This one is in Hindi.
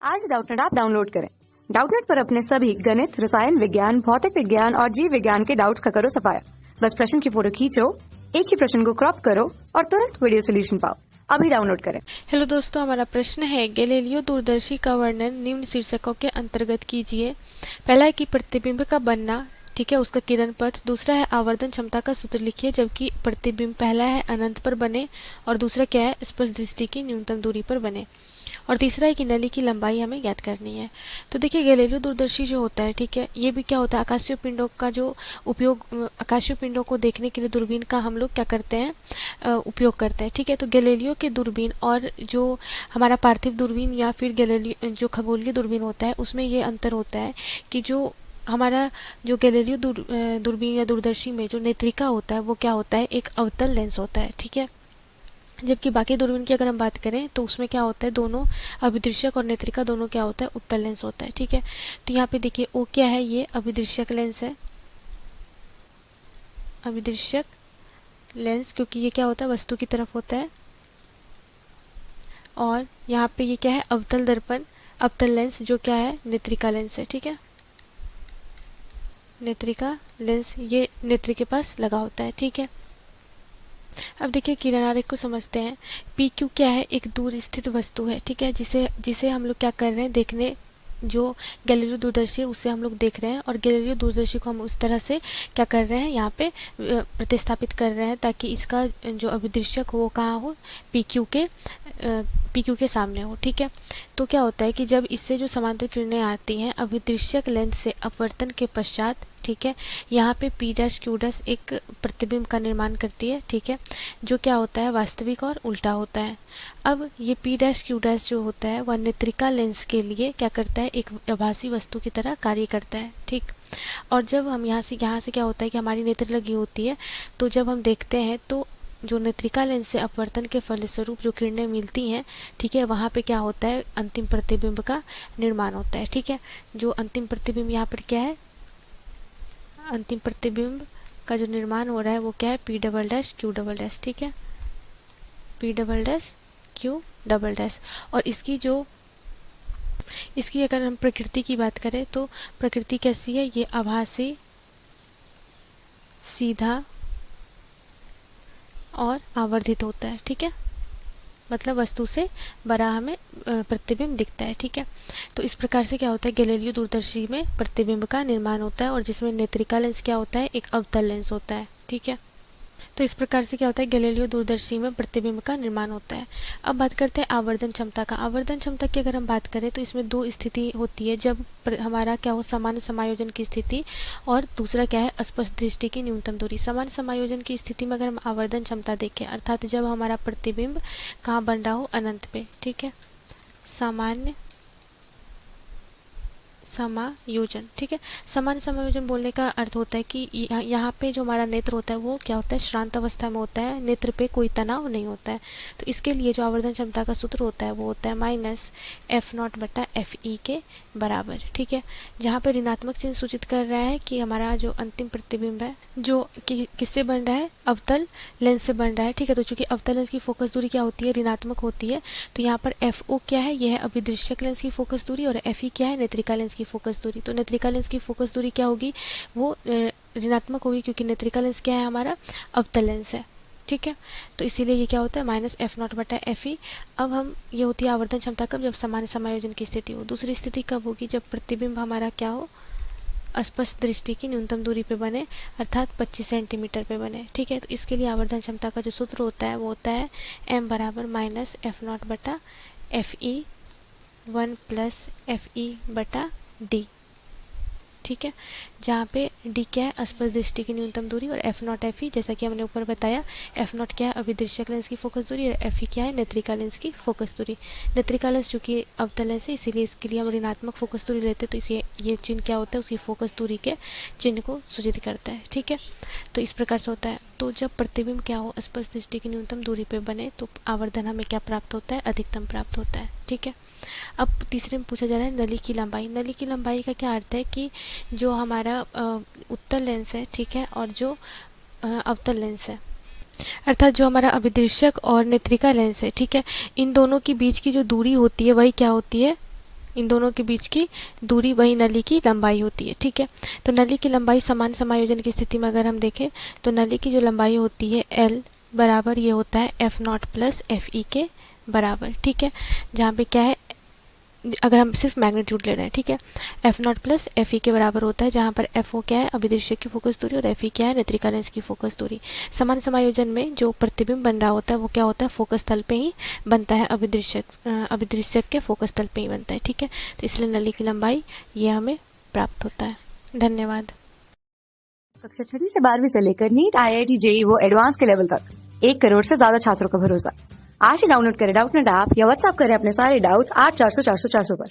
आज डाउटनेट ऐप डाउनलोड करें। डाउटनेट पर अपने सभी गणित, रसायन विज्ञान, भौतिक विज्ञान और जीव विज्ञान के डाउट्स का करो सफाया। बस प्रश्न की फोटो खींचो, एक ही प्रश्न को क्रॉप करो और तुरंत वीडियो सोल्यूशन पाओ। अभी डाउनलोड करें। हेलो दोस्तों, हमारा प्रश्न है गैलीलियो दूरदर्शी का वर्णन निम्न शीर्षकों के अंतर्गत कीजिए। पहला है कि प्रतिबिंब का बनना, ठीक है, उसका किरण पथ। दूसरा है आवर्धन क्षमता का सूत्र लिखिए, जबकि प्रतिबिंब पहला है अनंत पर बने और दूसरा क्या है स्पष्ट दृष्टि की न्यूनतम दूरी पर बने। और तीसरा है कि नली की लंबाई हमें ज्ञात करनी है। तो देखिए गैलीलियो दूरदर्शी जो होता है, ठीक है, ये भी क्या होता है आकाशीय पिंडों का जो उपयोग, आकाशीय पिंडों को देखने के लिए दूरबीन का हम लोग क्या करते हैं उपयोग करते हैं, ठीक है। तो गैलीलियो के दूरबीन और जो हमारा पार्थिव दूरबीन या फिर गैलीलियो जो खगोलीय दूरबीन होता है उसमें ये अंतर होता है कि जो हमारा जो गैलीलियो दूरबीन या दूरदर्शी में जो नेत्रिका होता है वो क्या होता है, एक अवतल लेंस होता है, ठीक है। जबकि बाकी दूरबीन की अगर हम बात करें तो उसमें क्या होता है, दोनों अभिदृश्यक और नेत्रिका दोनों क्या होता है, उत्तल लेंस होता है, ठीक है। तो यहाँ पे देखिए ओ क्या है, ये अभिदृश्यक लेंस है, अभिदृश्यक लेंस, क्योंकि ये क्या होता है वस्तु की तरफ होता है। और यहाँ पे ये क्या है अवतल दर्पण, अवतल लेंस, जो क्या है नेत्रिका लेंस है, ठीक है। नेत्रिका लेंस ये नेत्र के पास लगा होता है, ठीक है। अब देखिए किरण आरेख को समझते हैं। पी क्यू क्या है, एक दूर स्थित वस्तु है, ठीक है, जिसे जिसे हम लोग क्या कर रहे हैं देखने, जो गैलीलियो दूरदर्शी है उससे हम लोग देख रहे हैं और गैलीलियो दूरदर्शी को हम उस तरह से क्या कर रहे हैं यहाँ पे प्रतिस्थापित कर रहे हैं ताकि इसका जो अभिदृश्यक हो वो कहाँ हो, पी क्यू के सामने हो, ठीक है। तो क्या होता है कि जब इससे जो समांतर किरणें आती हैं अभिदृश्यक लेंस से अपवर्तन के पश्चात, ठीक है, यहाँ पे पी डैश क्यू डैश एक प्रतिबिंब का निर्माण करती है, ठीक है, जो क्या होता है वास्तविक और उल्टा होता है। अब ये पी डैश क्यू डैश जो होता है वह नेत्रिका लेंस के लिए क्या करता है, एक आभासी वस्तु की तरह कार्य करता है, ठीक। और जब हम यहाँ से क्या होता है कि हमारी नेत्र लगी होती है, तो जब हम देखते हैं तो जो नेत्रिका लेंस से अपवर्तन के फलस्वरूप जो किरणें मिलती हैं, ठीक है, वहाँ पे क्या होता है अंतिम प्रतिबिंब का निर्माण होता है, ठीक है। जो अंतिम प्रतिबिंब यहाँ पर क्या है, अंतिम प्रतिबिंब का जो निर्माण हो रहा है वो क्या है P double dash Q double dash, ठीक है, P double dash Q double dash. और इसकी अगर हम प्रकृति की बात करें तो प्रकृति कैसी है, ये आभासी, सीधा और आवर्धित होता है, ठीक है, मतलब वस्तु से बड़ा हमें प्रतिबिंब दिखता है, ठीक है। तो इस प्रकार से क्या होता है गैलीलियो दूरदर्शी में प्रतिबिंब का निर्माण होता है और जिसमें नेत्रिका लेंस क्या होता है, एक अवतल लेंस होता है, ठीक है। तो इस प्रकार से क्या होता है गैलीलियो दूरदर्शी में प्रतिबिंब का निर्माण होता है। अब बात करते हैं आवर्धन क्षमता का। आवर्धन क्षमता की अगर हम बात करें तो इसमें दो स्थिति होती है, जब हमारा क्या हो सामान्य समायोजन की स्थिति और दूसरा क्या है स्पष्ट दृष्टि की न्यूनतम दूरी। सामान्य समायोजन की स्थिति में अगर हम आवर्धन क्षमता देखें अर्थात जब हमारा प्रतिबिंब कहाँ बन रहा हो, अनंत पे, ठीक है, सामान्य समायोजन, ठीक है। सामान्य समायोजन बोलने का अर्थ होता है कि यहाँ पे जो हमारा नेत्र होता है वो क्या होता है श्रांत अवस्था में होता है, नेत्र पे कोई तनाव नहीं होता है। तो इसके लिए जो आवर्धन क्षमता का सूत्र होता है वो होता है माइनस एफ नॉट बटा एफ ई के बराबर, ठीक है। जहाँ पे ऋणात्मक चिन्ह सूचित कर रहा है कि हमारा जो अंतिम प्रतिबिंब है जो किससे बन रहा है, अवतल लेंस से बन रहा है, ठीक है। तो चूंकि अवतल लेंस की फोकस दूरी क्या होती है, ऋणात्मक होती है, तो यहाँ पर एफ ओ क्या है, यह है अभिदृश्यक लेंस की फोकस दूरी और एफ ई क्या है, नेत्रिका लेंस की फोकस दूरी। तो नेत्रिका लेंस की फोकस दूरी क्या होगी, वो ऋणात्मक होगी क्योंकि नेत्रिका लेंस क्या है हमारा अवतल लेंस है, ठीक है। तो इसीलिए ये क्या होता है माइनस एफ नॉट बटा एफ ई। अब हम ये होती है आवर्धन क्षमता कब, जब सामान्य समायोजन की स्थिति हो। दूसरी स्थिति कब होगी, जब प्रतिबिंब हमारा क्या हो स्पष्ट दृष्टि की न्यूनतम दूरी पे बने अर्थात 25 सेंटीमीटर पे बने, ठीक है। तो इसके लिए आवर्धन क्षमता का जो सूत्र होता है वो होता है m बराबर माइनस एफ नॉट बटा F E 1 plus F E बटा डी, ठीक है। जहाँ पे डी क्या है स्पष्ट दृष्टि की न्यूनतम दूरी और एफ नॉट एफ ई, जैसा कि हमने ऊपर बताया एफ नॉट क्या है अभिदृश्यक लेंस की फोकस दूरी और एफ ई क्या है नेत्रिका लेंस की फोकस दूरी। नेत्रिका लेंस चूंकि अवतल लेंस है इसीलिए इसके लिए हम ऋणात्मक फोकस दूरी लेते हैं, तो इसे ये चिन्ह क्या होता है उसकी फोकस दूरी के चिन्ह को सूचित करता है, ठीक है। तो इस प्रकार से होता है। तो जब प्रतिबिंब क्या हो स्पष्ट दृष्टि की न्यूनतम दूरी पे बने तो आवर्धन हमें क्या प्राप्त होता है, अधिकतम प्राप्त होता है, ठीक है। अब तीसरे में पूछा जा रहा है नली की लंबाई। नली की लंबाई का क्या अर्थ है कि जो हमारा उत्तल लेंस है, ठीक है, और जो अवतल लेंस है अर्थात जो हमारा अभिदृश्यक और नेत्रिका लेंस है, ठीक है, इन दोनों के बीच की जो दूरी होती है वही क्या होती है, इन दोनों के बीच की दूरी वही नली की लंबाई होती है। ठीक है, तो नली की लंबाई समान समायोजन की स्थिति में अगर हम देखें तो नली की जो लंबाई होती है L बराबर ये होता है F0 प्लस FE के बराबर। ठीक है, जहाँ पे क्या है, अगर हम सिर्फ मैग्नीट्यूड ले रहे हैं, ठीक है, F0 प्लस FE के बराबर होता है, जहाँ पर FO क्या है, अभिदृश्य की फोकस दूरी, और FE क्या है, नेत्रिका लेंस की फोकस दूरी। समान समायोजन में जो प्रतिबिंब बन रहा होता है वो क्या होता है, फोकस तल पे ही बनता है, अभिदृश्य के फोकस तल पे ही बनता है। ठीक है, तो इसलिए नली की लंबाई ये हमें प्राप्त होता है। धन्यवाद। कक्षा 6वीं से 12वीं से लेकर नीट, IIT, JEE वो एडवांस के लेवल तक 1 करोड़ से ज्यादा छात्रों का भरोसा। आज ही डाउनलोड करें डाउटनेट ऐप या व्हाट्सएप करें अपने सारे डाउट्स 8400 400 400 पर।